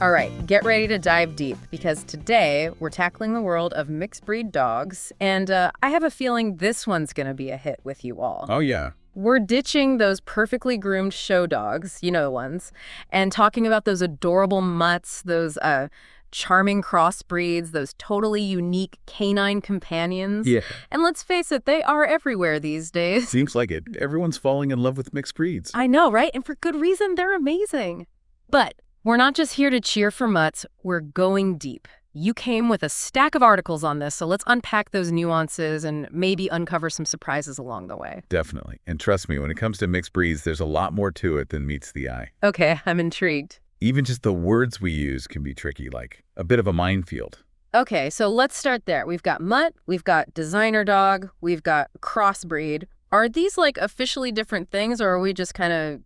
All right, get ready to dive deep because today we're tackling the world of mixed breed dogs, and I have a feeling this one's going to be a hit with you all. Oh, yeah. We're ditching those perfectly groomed show dogs, you know the ones, and talking about those adorable mutts, those charming crossbreeds, those totally unique canine companions. Yeah. And let's face it, they are everywhere these days. Seems like it. Everyone's falling in love with mixed breeds. I know, right? And for good reason, they're amazing. But we're not just here to cheer for mutts, we're going deep. You came with a stack of articles on this, so let's unpack those nuances and maybe uncover some surprises along the way. Definitely. And trust me, when it comes to mixed breeds, there's a lot more to it than meets the eye. Okay, I'm intrigued. Even just the words we use can be tricky, like a bit of a minefield. Okay, so let's start there. We've got mutt, we've got designer dog, we've got crossbreed. Are these like officially different things, or are we just kind of,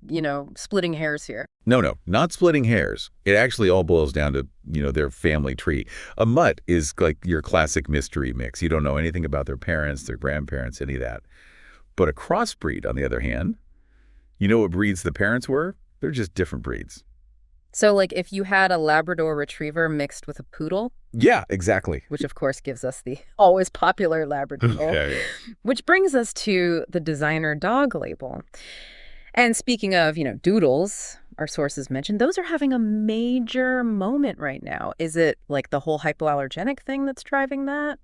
splitting hairs here? No, not splitting hairs. It actually all boils down to, their family tree. A mutt is like your classic mystery mix. You don't know anything about their parents, their grandparents, any of that. But a crossbreed, on the other hand, you know what breeds the parents were? They're just different breeds. So like if you had a Labrador Retriever mixed with a poodle? Yeah, exactly. Which of course gives us the always popular Labrador. Okay. Which brings us to the designer dog label. And speaking of, doodles, our sources mentioned, those are having a major moment right now. Is it like the whole hypoallergenic thing that's driving that?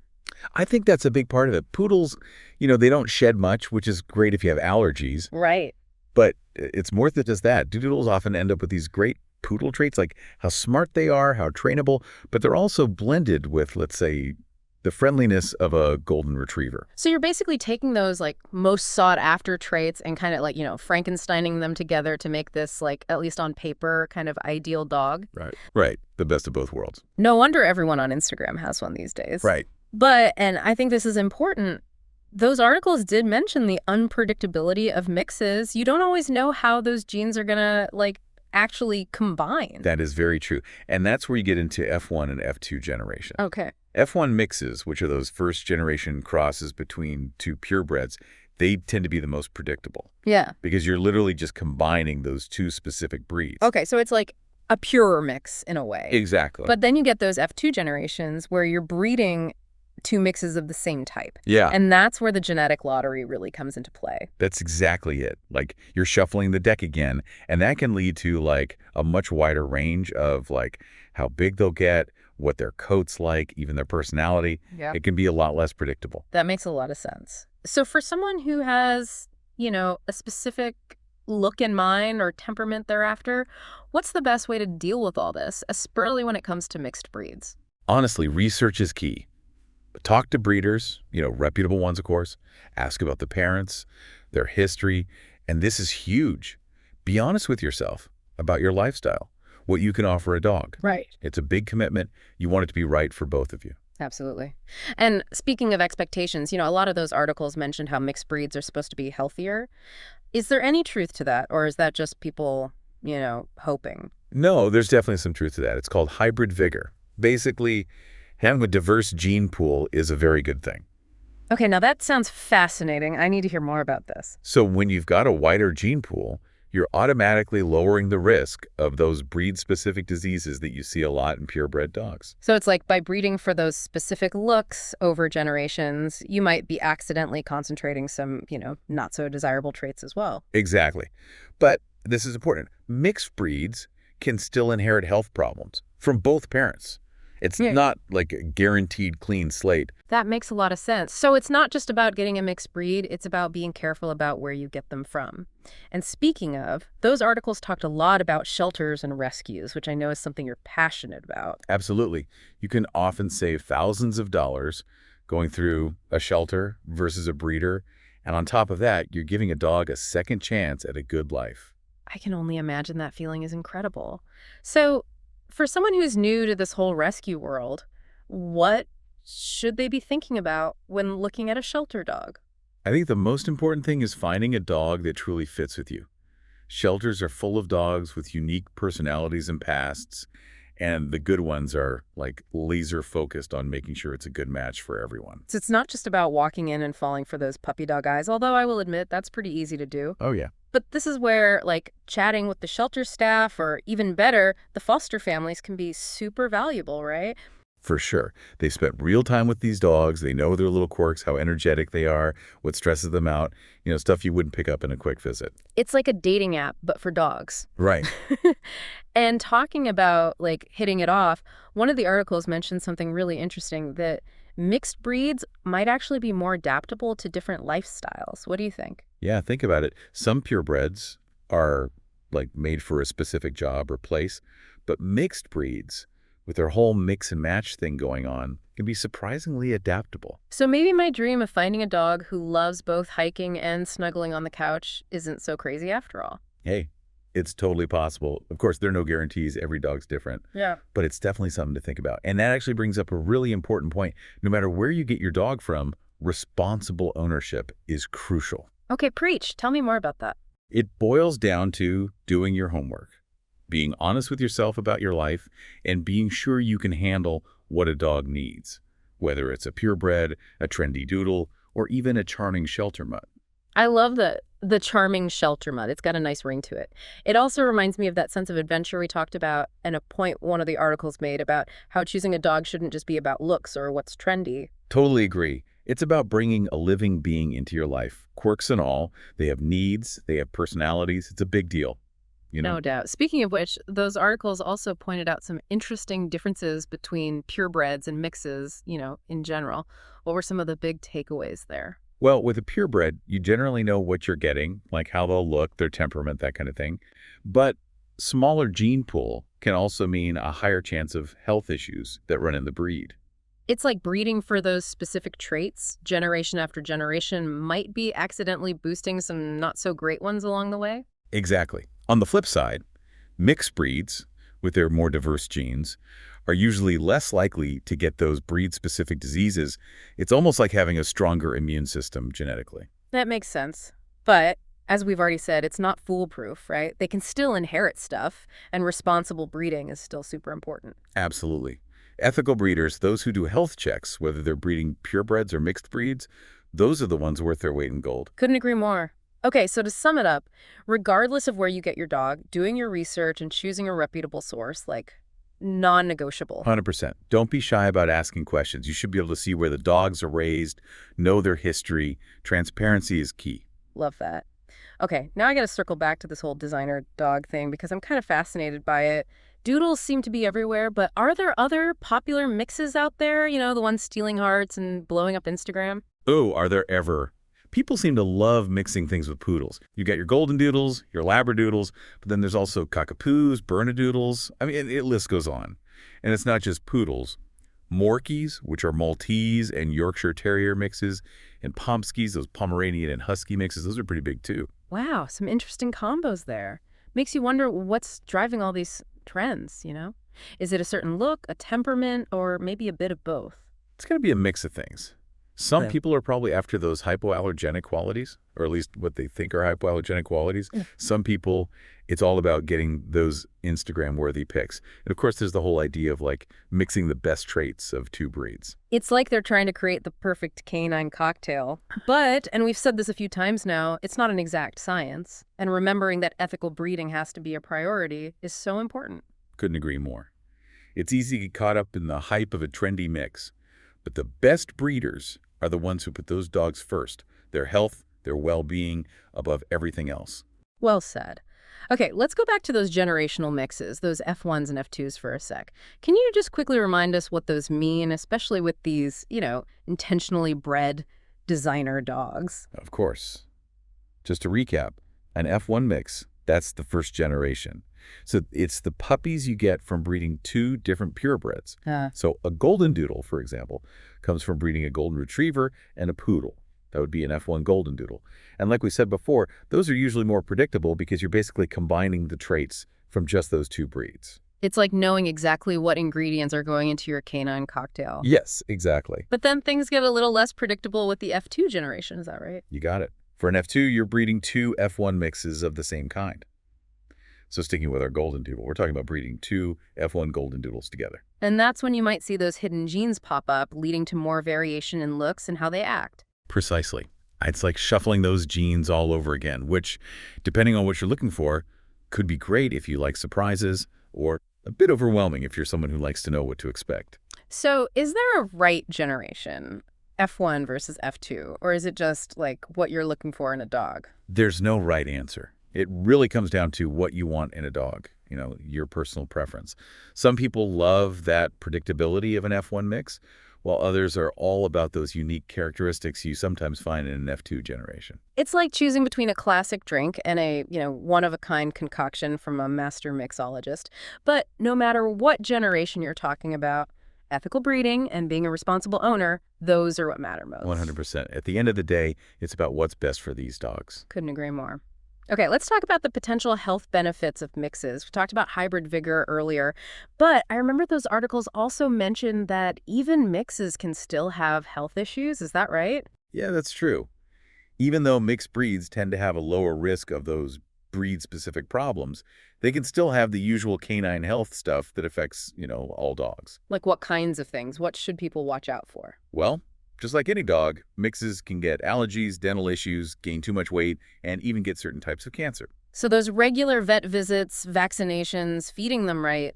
I think that's a big part of it. Poodles, they don't shed much, which is great if you have allergies. Right. But it's more than just that. Doodles often end up with these great poodle traits, like how smart they are, how trainable, but they're also blended with, let's say, the friendliness of a golden retriever. So you're basically taking those like most sought after traits and kind of like, Frankensteining them together to make this like, at least on paper, kind of ideal dog. Right. The best of both worlds. No wonder everyone on Instagram has one these days. Right. But, and I think this is important, those articles did mention the unpredictability of mixes. You don't always know how those genes are going to actually combine. That is very true. And that's where you get into F1 and F2 generation. Okay. F1 mixes, which are those first generation crosses between two purebreds, they tend to be the most predictable. Yeah. Because you're literally just combining those two specific breeds. Okay, so it's like a purer mix in a way. Exactly. But then you get those F2 generations where you're breeding two mixes of the same type. Yeah. And that's where the genetic lottery really comes into play. That's exactly it. Like you're shuffling the deck again, and that can lead to like a much wider range of like how big they'll get, what their coat's like, even their personality. Yeah. It can be a lot less predictable. That makes a lot of sense. So for someone who has, a specific look in mind or temperament thereafter, what's the best way to deal with all this, especially when it comes to mixed breeds? Honestly, research is key. Talk to breeders, reputable ones, of course. Ask about the parents, their history. And this is huge. Be honest with yourself about your lifestyle, what you can offer a dog. Right. It's a big commitment. You want it to be right for both of you. Absolutely. And speaking of expectations, a lot of those articles mentioned how mixed breeds are supposed to be healthier. Is there any truth to that? Or is that just people, hoping? No, there's definitely some truth to that. It's called hybrid vigor. Basically, having a diverse gene pool is a very good thing. Okay, now that sounds fascinating. I need to hear more about this. So when you've got a wider gene pool, you're automatically lowering the risk of those breed-specific diseases that you see a lot in purebred dogs. So it's like by breeding for those specific looks over generations, you might be accidentally concentrating some, not so desirable traits as well. Exactly. But this is important. Mixed breeds can still inherit health problems from both parents. It's not like a guaranteed clean slate. That makes a lot of sense. So it's not just about getting a mixed breed, it's about being careful about where you get them from. And speaking of, those articles talked a lot about shelters and rescues, which I know is something you're passionate about. Absolutely. You can often save thousands of dollars going through a shelter versus a breeder. And on top of that, you're giving a dog a second chance at a good life. I can only imagine that feeling is incredible. So for someone who's new to this whole rescue world, what should they be thinking about when looking at a shelter dog? I think the most important thing is finding a dog that truly fits with you. Shelters are full of dogs with unique personalities and pasts, and the good ones are like laser focused on making sure it's a good match for everyone. So it's not just about walking in and falling for those puppy dog eyes, although I will admit that's pretty easy to do. Oh, yeah. But this is where, like, chatting with the shelter staff or even better, the foster families can be super valuable, right? For sure. They spent real time with these dogs. They know their little quirks, how energetic they are, what stresses them out, stuff you wouldn't pick up in a quick visit. It's like a dating app, but for dogs. Right. And talking about, like, hitting it off, one of the articles mentioned something really interesting that mixed breeds might actually be more adaptable to different lifestyles. What do you think? Yeah, think about it. Some purebreds are like made for a specific job or place, but mixed breeds, with their whole mix and match thing going on, can be surprisingly adaptable. So maybe my dream of finding a dog who loves both hiking and snuggling on the couch isn't so crazy after all. Hey, it's totally possible. Of course, there are no guarantees. Every dog's different. Yeah. But it's definitely something to think about. And that actually brings up a really important point. No matter where you get your dog from, responsible ownership is crucial. Okay, preach. Tell me more about that. It boils down to doing your homework, being honest with yourself about your life, and being sure you can handle what a dog needs, whether it's a purebred, a trendy doodle, or even a charming shelter mutt. I love the charming shelter mud. It's got a nice ring to it. It also reminds me of that sense of adventure we talked about and a point one of the articles made about how choosing a dog shouldn't just be about looks or what's trendy. Totally agree. It's about bringing a living being into your life, quirks and all. They have needs, they have personalities. It's a big deal, you know? No doubt. Speaking of which, those articles also pointed out some interesting differences between purebreds and mixes, in general. What were some of the big takeaways there? Well, with a purebred, you generally know what you're getting, like how they'll look, their temperament, that kind of thing. But smaller gene pool can also mean a higher chance of health issues that run in the breed. It's like breeding for those specific traits, generation after generation, might be accidentally boosting some not so great ones along the way. Exactly. On the flip side, mixed breeds, with their more diverse genes, are usually less likely to get those breed-specific diseases. It's almost like having a stronger immune system genetically. That makes sense. But as we've already said, it's not foolproof, right? They can still inherit stuff, and responsible breeding is still super important. Absolutely. Ethical breeders, those who do health checks, whether they're breeding purebreds or mixed breeds, those are the ones worth their weight in gold. Couldn't agree more. Okay, so to sum it up, regardless of where you get your dog, doing your research and choosing a reputable source, like, non-negotiable. 100%. Don't be shy about asking questions. You should be able to see where the dogs are raised, know their history. Transparency is key. Love that. Okay, now I got to circle back to this whole designer dog thing because I'm kind of fascinated by it. Doodles seem to be everywhere, but are there other popular mixes out there? The ones stealing hearts and blowing up Instagram? Oh, are there ever? People seem to love mixing things with poodles. You got your golden doodles, your labradoodles, but then there's also cockapoos, bernedoodles. I mean, the list goes on. And it's not just poodles. Morkies, which are Maltese and Yorkshire Terrier mixes, and Pomskis, those Pomeranian and Husky mixes, those are pretty big too. Wow, some interesting combos there. Makes you wonder what's driving all these trends? Is it a certain look, a temperament, or maybe a bit of both? It's going to be a mix of things. Some Yeah. people are probably after those hypoallergenic qualities, or at least what they think are hypoallergenic qualities. Yeah. Some people, it's all about getting those Instagram-worthy pics. And of course, there's the whole idea of like mixing the best traits of two breeds. It's like they're trying to create the perfect canine cocktail. But, and we've said this a few times now, it's not an exact science. And remembering that ethical breeding has to be a priority is so important. Couldn't agree more. It's easy to get caught up in the hype of a trendy mix, but the best breeders are the ones who put those dogs first, their health, their well-being, above everything else. Well said. Okay, let's go back to those generational mixes, those F1s and F2s for a sec. Can you just quickly remind us what those mean, especially with these, intentionally bred designer dogs? Of course. Just to recap, an F1 mix, that's the first generation. So it's the puppies you get from breeding two different purebreds. So a golden doodle, for example, comes from breeding a golden retriever and a poodle. That would be an F1 golden doodle. And like we said before, those are usually more predictable because you're basically combining the traits from just those two breeds. It's like knowing exactly what ingredients are going into your canine cocktail. Yes, exactly. But then things get a little less predictable with the F2 generation, is that right? You got it. For an F2, you're breeding two F1 mixes of the same kind. So sticking with our golden doodle, we're talking about breeding two F1 golden doodles together. And that's when you might see those hidden genes pop up, leading to more variation in looks and how they act. Precisely. It's like shuffling those genes all over again, which, depending on what you're looking for, could be great if you like surprises or a bit overwhelming if you're someone who likes to know what to expect. So is there a right generation, F1 versus F2, or is it just like what you're looking for in a dog? There's no right answer. It really comes down to what you want in a dog, your personal preference. Some people love that predictability of an F1 mix, while others are all about those unique characteristics you sometimes find in an F2 generation. It's like choosing between a classic drink and a, one-of-a-kind concoction from a master mixologist. But no matter what generation you're talking about, ethical breeding and being a responsible owner, those are what matter most. 100%. At the end of the day, it's about what's best for these dogs. Couldn't agree more. Okay, let's talk about the potential health benefits of mixes. We talked about hybrid vigor earlier, but I remember those articles also mentioned that even mixes can still have health issues. Is that right? Yeah, that's true. Even though mixed breeds tend to have a lower risk of those breed-specific problems, they can still have the usual canine health stuff that affects, all dogs. Like what kinds of things? What should people watch out for? Well, just like any dog, mixes can get allergies, dental issues, gain too much weight, and even get certain types of cancer. So those regular vet visits, vaccinations, feeding them right,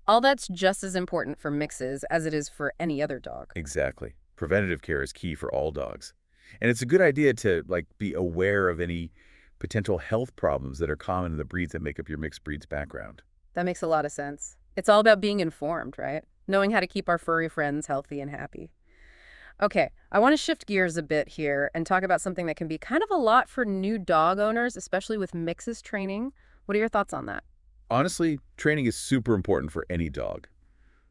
all that's just as important for mixes as it is for any other dog. Exactly. Preventative care is key for all dogs. And it's a good idea to be aware of any potential health problems that are common in the breeds that make up your mixed breeds background. That makes a lot of sense. It's all about being informed, right? Knowing how to keep our furry friends healthy and happy. Okay, I want to shift gears a bit here and talk about something that can be kind of a lot for new dog owners, especially with mixes training. What are your thoughts on that? Honestly, training is super important for any dog,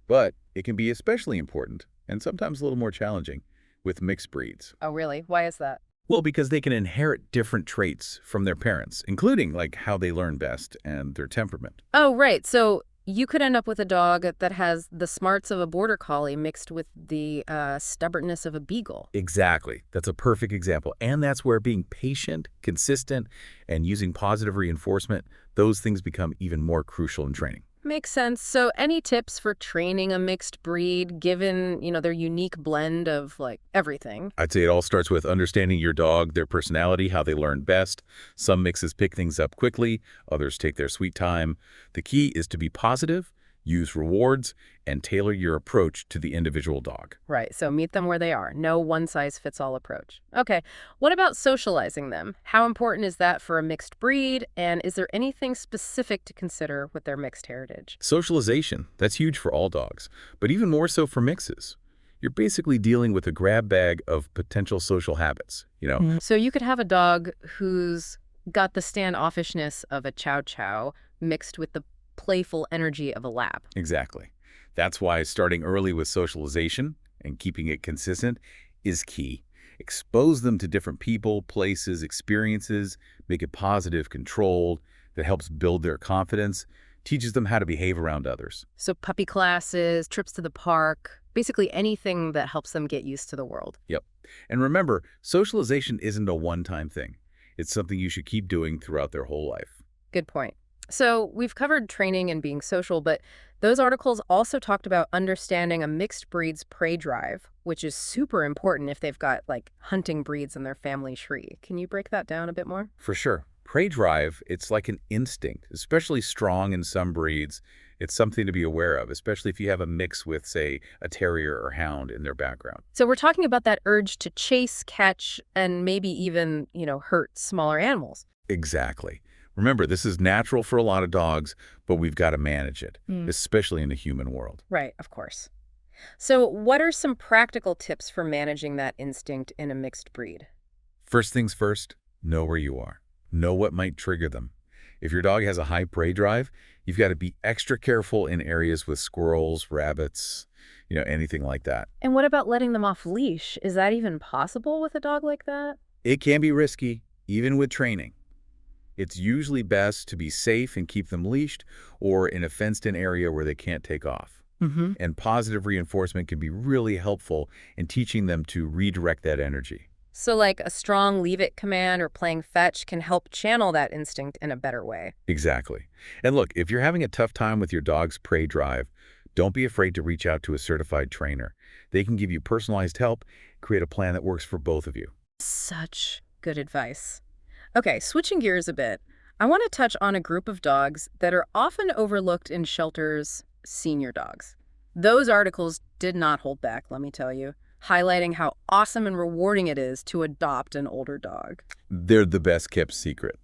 but it can be especially important, and sometimes a little more challenging, with mixed breeds. Oh, really? Why is that? Well, because they can inherit different traits from their parents, including how they learn best and their temperament. Oh, right. So you could end up with a dog that has the smarts of a border collie mixed with the stubbornness of a beagle. Exactly. That's a perfect example. And that's where being patient, consistent, and using positive reinforcement, those things become even more crucial in training. Makes sense. So any tips for training a mixed breed given, their unique blend of everything? I'd say it all starts with understanding your dog, their personality, how they learn best. Some mixes pick things up quickly, others take their sweet time. The key is to be positive, use rewards, and tailor your approach to the individual dog. Right. So meet them where they are. No one-size-fits-all approach. Okay. What about socializing them? How important is that for a mixed breed? And is there anything specific to consider with their mixed heritage? Socialization, that's huge for all dogs, but even more so for mixes. You're basically dealing with a grab bag of potential social habits. So you could have a dog who's got the standoffishness of a chow chow mixed with the playful energy of a lab. Exactly. That's why starting early with socialization and keeping it consistent is key. Expose them to different people, places, experiences, make it positive, controlled, that helps build their confidence, teaches them how to behave around others. So puppy classes, trips to the park, basically anything that helps them get used to the world. Yep. And remember, socialization isn't a one-time thing. It's something you should keep doing throughout their whole life. Good point. So we've covered training and being social, but those articles also talked about understanding a mixed breed's prey drive, which is super important if they've got hunting breeds in their family tree. Can you break that down a bit more? For sure. Prey drive, it's like an instinct, especially strong in some breeds. It's something to be aware of, especially if you have a mix with, say, a terrier or hound in their background. So we're talking about that urge to chase, catch, and maybe even, hurt smaller animals. Exactly. Remember, this is natural for a lot of dogs, but we've got to manage it, especially in the human world. Right, of course. So what are some practical tips for managing that instinct in a mixed breed? First things first, know where you are. Know what might trigger them. If your dog has a high prey drive, you've got to be extra careful in areas with squirrels, rabbits, anything like that. And what about letting them off leash? Is that even possible with a dog like that? It can be risky, even with training. It's usually best to be safe and keep them leashed or in a fenced-in area where they can't take off. And positive reinforcement can be really helpful in teaching them to redirect that energy. So a strong leave-it command or playing fetch can help channel that instinct in a better way. Exactly. And look, if you're having a tough time with your dog's prey drive, don't be afraid to reach out to a certified trainer. They can give you personalized help, create a plan that works for both of you. Such good advice. Okay, switching gears a bit, I want to touch on a group of dogs that are often overlooked in shelters: senior dogs. Those articles did not hold back, let me tell you, highlighting how awesome and rewarding it is to adopt an older dog. They're the best kept secret.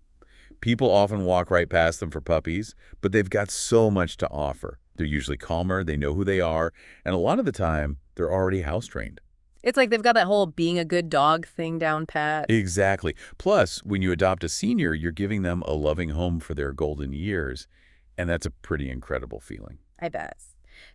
People often walk right past them for puppies, but they've got so much to offer. They're usually calmer, they know who they are, and a lot of the time, they're already house trained. It's like they've got that whole being a good dog thing down pat. Exactly. Plus, when you adopt a senior, you're giving them a loving home for their golden years, and that's a pretty incredible feeling. I bet.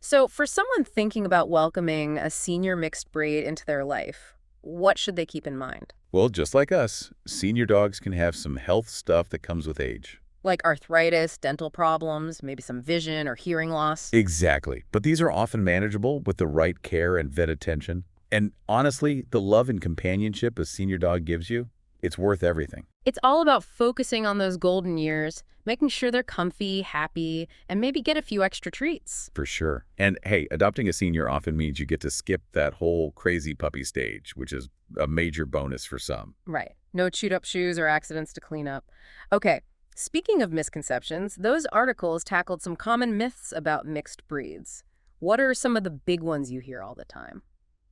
So, for someone thinking about welcoming a senior mixed breed into their life, what should they keep in mind? Well, just like us, senior dogs can have some health stuff that comes with age. Like arthritis, dental problems, maybe some vision or hearing loss? Exactly. But these are often manageable with the right care and vet attention. And honestly, the love and companionship a senior dog gives you, it's worth everything. It's all about focusing on those golden years, making sure they're comfy, happy, and maybe get a few extra treats. For sure. And hey, adopting a senior often means you get to skip that whole crazy puppy stage, which is a major bonus for some. Right. No chewed up shoes or accidents to clean up. Okay. Speaking of misconceptions, those articles tackled some common myths about mixed breeds. What are some of the big ones you hear all the time?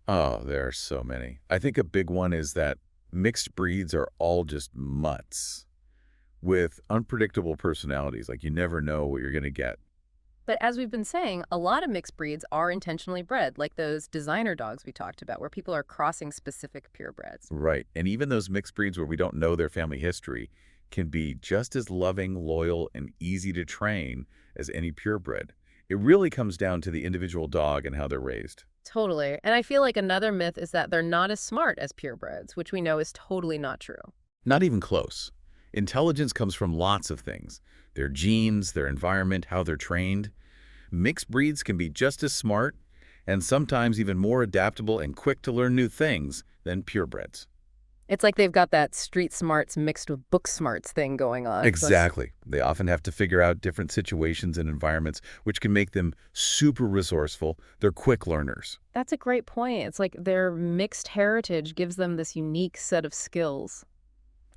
Oh, there are so many. I think a big one is that mixed breeds are all just mutts with unpredictable personalities. Like you never know what you're going to get. But as we've been saying, a lot of mixed breeds are intentionally bred, like those designer dogs we talked about, where people are crossing specific purebreds. Right. And even those mixed breeds where we don't know their family history can be just as loving, loyal, and easy to train as any purebred. It really comes down to the individual dog and how they're raised. Totally. And I feel like another myth is that they're not as smart as purebreds, which we know is totally not true. Not even close. Intelligence comes from lots of things. Their genes, their environment, how they're trained. Mixed breeds can be just as smart and sometimes even more adaptable and quick to learn new things than purebreds. It's like they've got that street smarts mixed with book smarts thing going on. Exactly. They often have to figure out different situations and environments, which can make them super resourceful. They're quick learners. That's a great point. It's like their mixed heritage gives them this unique set of skills.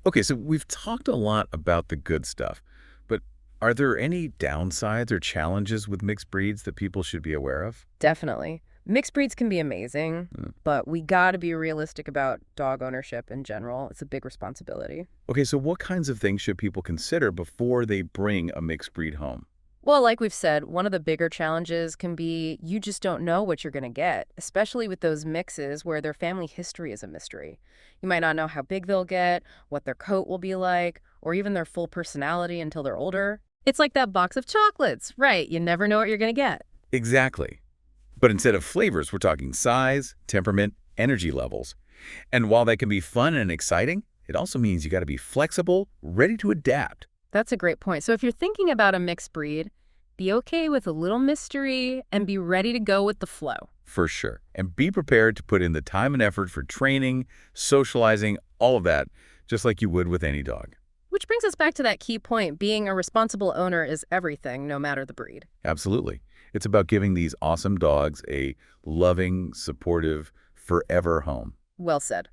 Okay, so we've talked a lot about the good stuff, but are there any downsides or challenges with mixed breeds that people should be aware of? Definitely. Mixed breeds can be amazing, Mm. but we got to be realistic about dog ownership in general. It's a big responsibility. Okay, so what kinds of things should people consider before they bring a mixed breed home? Well, like we've said, one of the bigger challenges can be you just don't know what you're going to get, especially with those mixes where their family history is a mystery. You might not know how big they'll get, what their coat will be like, or even their full personality until they're older. It's like that box of chocolates, right? You never know what you're going to get. Exactly. But instead of flavors, we're talking size, temperament, energy levels. And while that can be fun and exciting, it also means you got to be flexible, ready to adapt. That's a great point. So if you're thinking about a mixed breed, be okay with a little mystery and be ready to go with the flow. For sure. And be prepared to put in the time and effort for training, socializing, all of that, just like you would with any dog. Which brings us back to that key point. Being a responsible owner is everything, no matter the breed. Absolutely. It's about giving these awesome dogs a loving, supportive, forever home. Well said.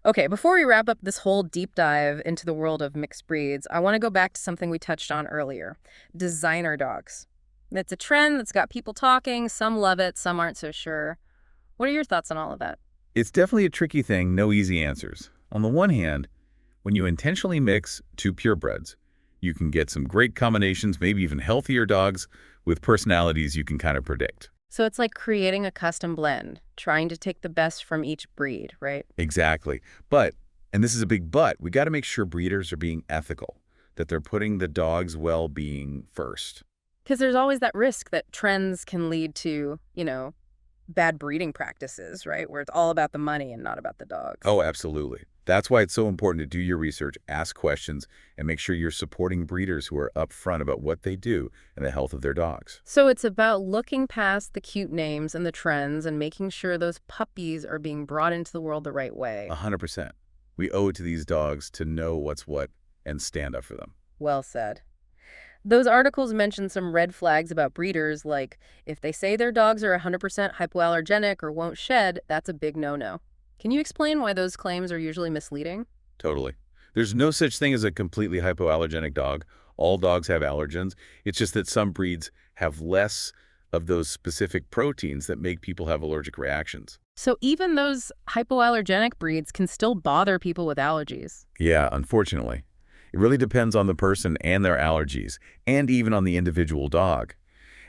Okay, before we wrap up this whole deep dive into the world of mixed breeds, I want to go back to something we touched on earlier: designer dogs. It's a trend that's got people talking. Some love it, some aren't so sure. What are your thoughts on all of that? It's definitely a tricky thing, no easy answers. On the one hand, when you intentionally mix two purebreds, you can get some great combinations, maybe even healthier dogs with personalities you can kind of predict. So it's like creating a custom blend, trying to take the best from each breed, right? Exactly. But, and this is a big but, we got to make sure breeders are being ethical, that they're putting the dog's well-being first. Because there's always that risk that trends can lead to, bad breeding practices, right? Where it's all about the money and not about the dogs. Oh, absolutely. That's why it's so important to do your research, ask questions, and make sure you're supporting breeders who are upfront about what they do and the health of their dogs. So it's about looking past the cute names and the trends and making sure those puppies are being brought into the world the right way. 100%. We owe it to these dogs to know what's what and stand up for them. Well said. Those articles mention some red flags about breeders, like if they say their dogs are 100% hypoallergenic or won't shed, that's a big no-no. Can you explain why those claims are usually misleading? Totally. There's no such thing as a completely hypoallergenic dog. All dogs have allergens. It's just that some breeds have less of those specific proteins that make people have allergic reactions. So even those hypoallergenic breeds can still bother people with allergies. Yeah, unfortunately. It really depends on the person and their allergies, and even on the individual dog.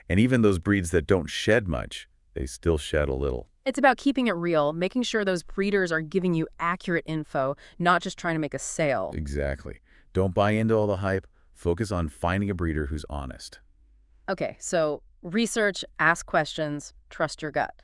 And even those breeds that don't shed much, they still shed a little. It's about keeping it real, making sure those breeders are giving you accurate info, not just trying to make a sale. Exactly. Don't buy into all the hype. Focus on finding a breeder who's honest. Okay, so research, ask questions, trust your gut.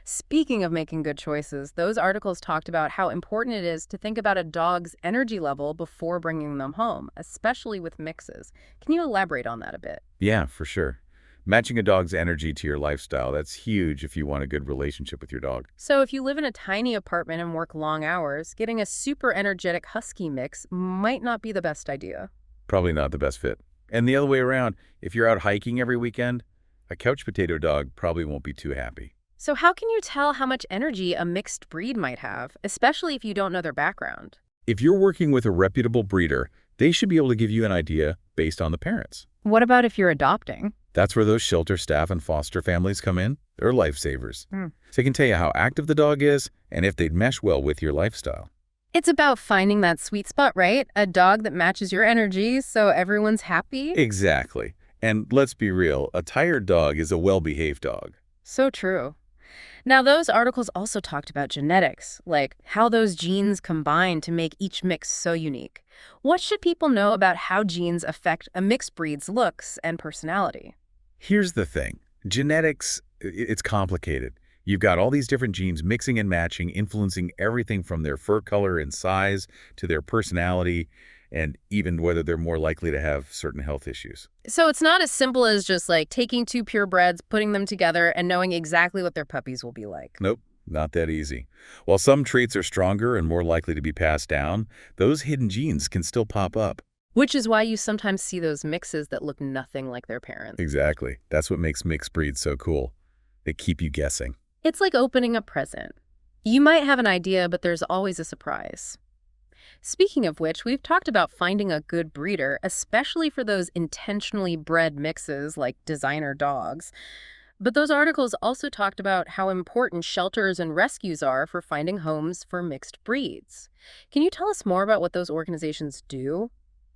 Speaking of making good choices, those articles talked about how important it is to think about a dog's energy level before bringing them home, especially with mixes. Can you elaborate on that a bit? Yeah, for sure. Matching a dog's energy to your lifestyle, that's huge if you want a good relationship with your dog. So if you live in a tiny apartment and work long hours, getting a super energetic husky mix might not be the best idea. Probably not the best fit. And the other way around, if you're out hiking every weekend, a couch potato dog probably won't be too happy. So how can you tell how much energy a mixed breed might have, especially if you don't know their background? If you're working with a reputable breeder, they should be able to give you an idea based on the parents. What about if you're adopting? That's where those shelter staff and foster families come in. They're lifesavers. Hmm. So they can tell you how active the dog is and if they'd mesh well with your lifestyle. It's about finding that sweet spot, right? A dog that matches your energy so everyone's happy. Exactly. And let's be real, a tired dog is a well-behaved dog. So true. Now, those articles also talked about genetics, like how those genes combine to make each mix so unique. What should people know about how genes affect a mixed breed's looks and personality? Here's the thing. Genetics, it's complicated. You've got all these different genes mixing and matching, influencing everything from their fur color and size to their personality, and even whether they're more likely to have certain health issues. So it's not as simple as just like taking two purebreds, putting them together, and knowing exactly what their puppies will be like. Nope, not that easy. While some traits are stronger and more likely to be passed down, those hidden genes can still pop up. Which is why you sometimes see those mixes that look nothing like their parents. Exactly. That's what makes mixed breeds so cool. They keep you guessing. It's like opening a present. You might have an idea, but there's always a surprise. Speaking of which, we've talked about finding a good breeder, especially for those intentionally bred mixes like designer dogs. But those articles also talked about how important shelters and rescues are for finding homes for mixed breeds. Can you tell us more about what those organizations do?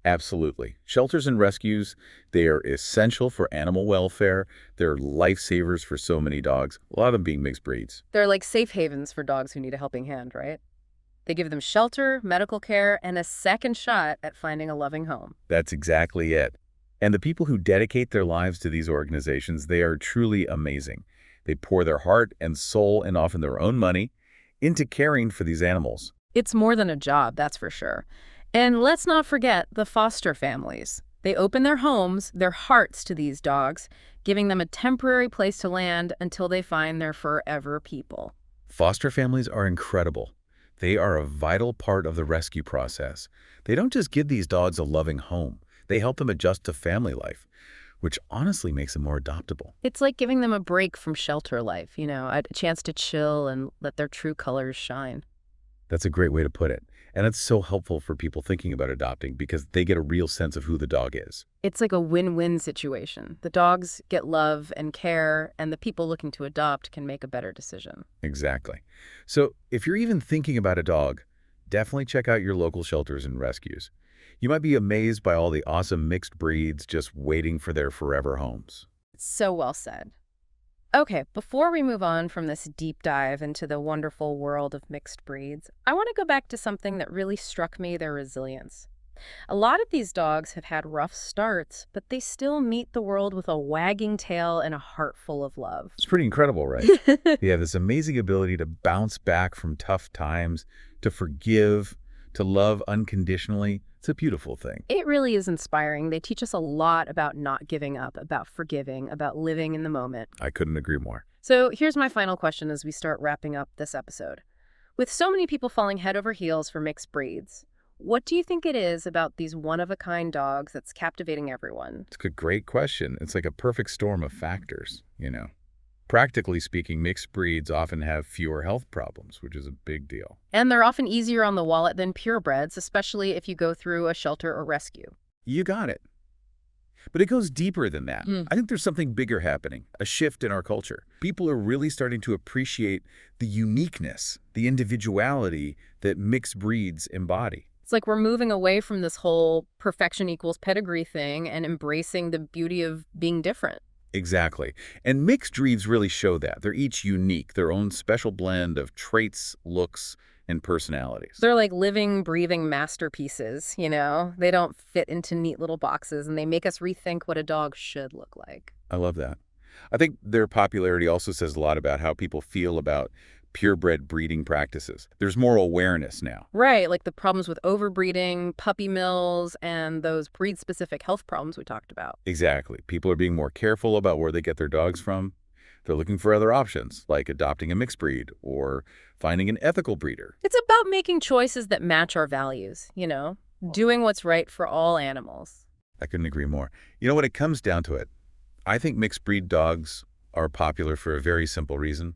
Absolutely. Shelters and rescues, they are essential for animal welfare. They're lifesavers for so many dogs, a lot of them being mixed breeds. They're like safe havens for dogs who need a helping hand, right? They give them shelter, medical care, and a second shot at finding a loving home. That's exactly it. And the people who dedicate their lives to these organizations, they are truly amazing. They pour their heart and soul and often their own money into caring for these animals. It's more than a job, that's for sure. And let's not forget the foster families. They open their homes, their hearts to these dogs, giving them a temporary place to land until they find their forever people. Foster families are incredible. They are a vital part of the rescue process. They don't just give these dogs a loving home. They help them adjust to family life, which honestly makes them more adoptable. It's like giving them a break from shelter life, a chance to chill and let their true colors shine. That's a great way to put it. And it's so helpful for people thinking about adopting because they get a real sense of who the dog is. It's like a win-win situation. The dogs get love and care, and the people looking to adopt can make a better decision. Exactly. So if you're even thinking about a dog, definitely check out your local shelters and rescues. You might be amazed by all the awesome mixed breeds just waiting for their forever homes. So well said. Okay, before we move on from this deep dive into the wonderful world of mixed breeds, I want to go back to something that really struck me, their resilience. A lot of these dogs have had rough starts, but they still meet the world with a wagging tail and a heart full of love. It's pretty incredible, right? They have this amazing ability to bounce back from tough times, to forgive, to love unconditionally. It's a beautiful thing. It really is inspiring. They teach us a lot about not giving up, about forgiving, about living in the moment. I couldn't agree more. So here's my final question as we start wrapping up this episode. With so many people falling head over heels for mixed breeds, what do you think it is about these one-of-a-kind dogs that's captivating everyone? It's a great question. It's like a perfect storm of factors. Practically speaking, mixed breeds often have fewer health problems, which is a big deal. And they're often easier on the wallet than purebreds, especially if you go through a shelter or rescue. You got it. But it goes deeper than that. I think there's something bigger happening, a shift in our culture. People are really starting to appreciate the uniqueness, the individuality that mixed breeds embody. It's like we're moving away from this whole perfection equals pedigree thing and embracing the beauty of being different. Exactly. And mixed breeds really show that. They're each unique, their own special blend of traits, looks, and personalities. They're like living, breathing masterpieces, you know? They don't fit into neat little boxes, and they make us rethink what a dog should look like. I love that. I think their popularity also says a lot about how people feel about purebred breeding practices. There's more awareness now. Right, like the problems with overbreeding, puppy mills, and those breed-specific health problems we talked about. Exactly. People are being more careful about where they get their dogs from. They're looking for other options, like adopting a mixed breed or finding an ethical breeder. It's about making choices that match our values, you know? Doing what's right for all animals. I couldn't agree more. You know, when it comes down to it, I think mixed breed dogs are popular for a very simple reason.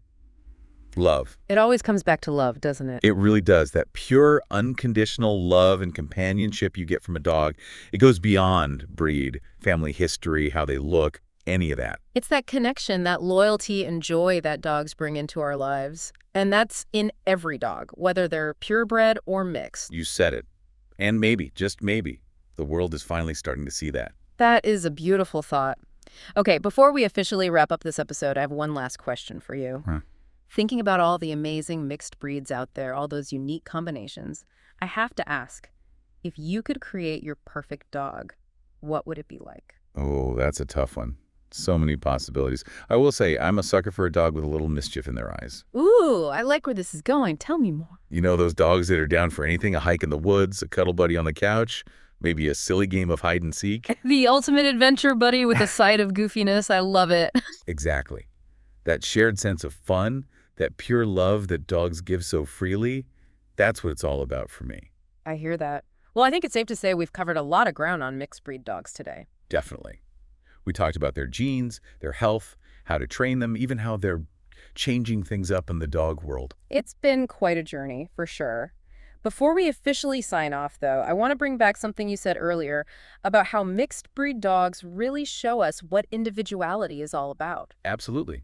Love. It always comes back to love, doesn't it? It really does. That pure, unconditional love and companionship you get from a dog, it goes beyond breed, family history, how they look, any of that. It's that connection, that loyalty and joy that dogs bring into our lives. And that's in every dog, whether they're purebred or mixed. You said it. And maybe, just maybe, the world is finally starting to see that. That is a beautiful thought. Okay, before we officially wrap up this episode, I have one last question for you. Thinking about all the amazing mixed breeds out there, all those unique combinations, I have to ask, if you could create your perfect dog, what would it be like? Oh, that's a tough one. So many possibilities. I will say, I'm a sucker for a dog with a little mischief in their eyes. Ooh, I like where this is going. Tell me more. You know, those dogs that are down for anything, a hike in the woods, a cuddle buddy on the couch, maybe a silly game of hide and seek. The ultimate adventure buddy with a side of goofiness. I love it. Exactly. That shared sense of fun, that pure love that dogs give so freely, that's what it's all about for me. I hear that. Well, I think it's safe to say we've covered a lot of ground on mixed breed dogs today. Definitely. We talked about their genes, their health, how to train them, even how they're changing things up in the dog world. It's been quite a journey, for sure. Before we officially sign off, though, I want to bring back something you said earlier about how mixed breed dogs really show us what individuality is all about. Absolutely.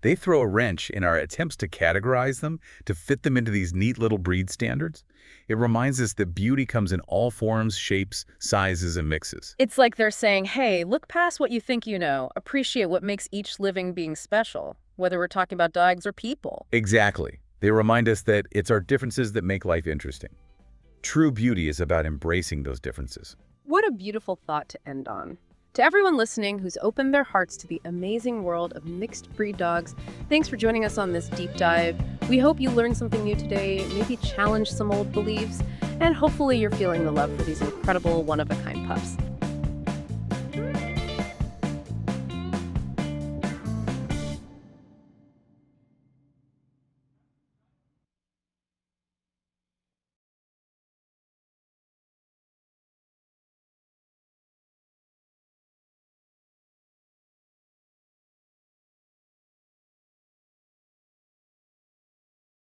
They throw a wrench in our attempts to categorize them, to fit them into these neat little breed standards. It reminds us that beauty comes in all forms, shapes, sizes, and mixes. It's like they're saying, hey, look past what you think you know. Appreciate what makes each living being special, whether we're talking about dogs or people. Exactly. They remind us that it's our differences that make life interesting. True beauty is about embracing those differences. What a beautiful thought to end on. To everyone listening who's opened their hearts to the amazing world of mixed breed dogs, thanks for joining us on this deep dive. We hope you learned something new today, maybe challenged some old beliefs, and hopefully you're feeling the love for these incredible one-of-a-kind pups.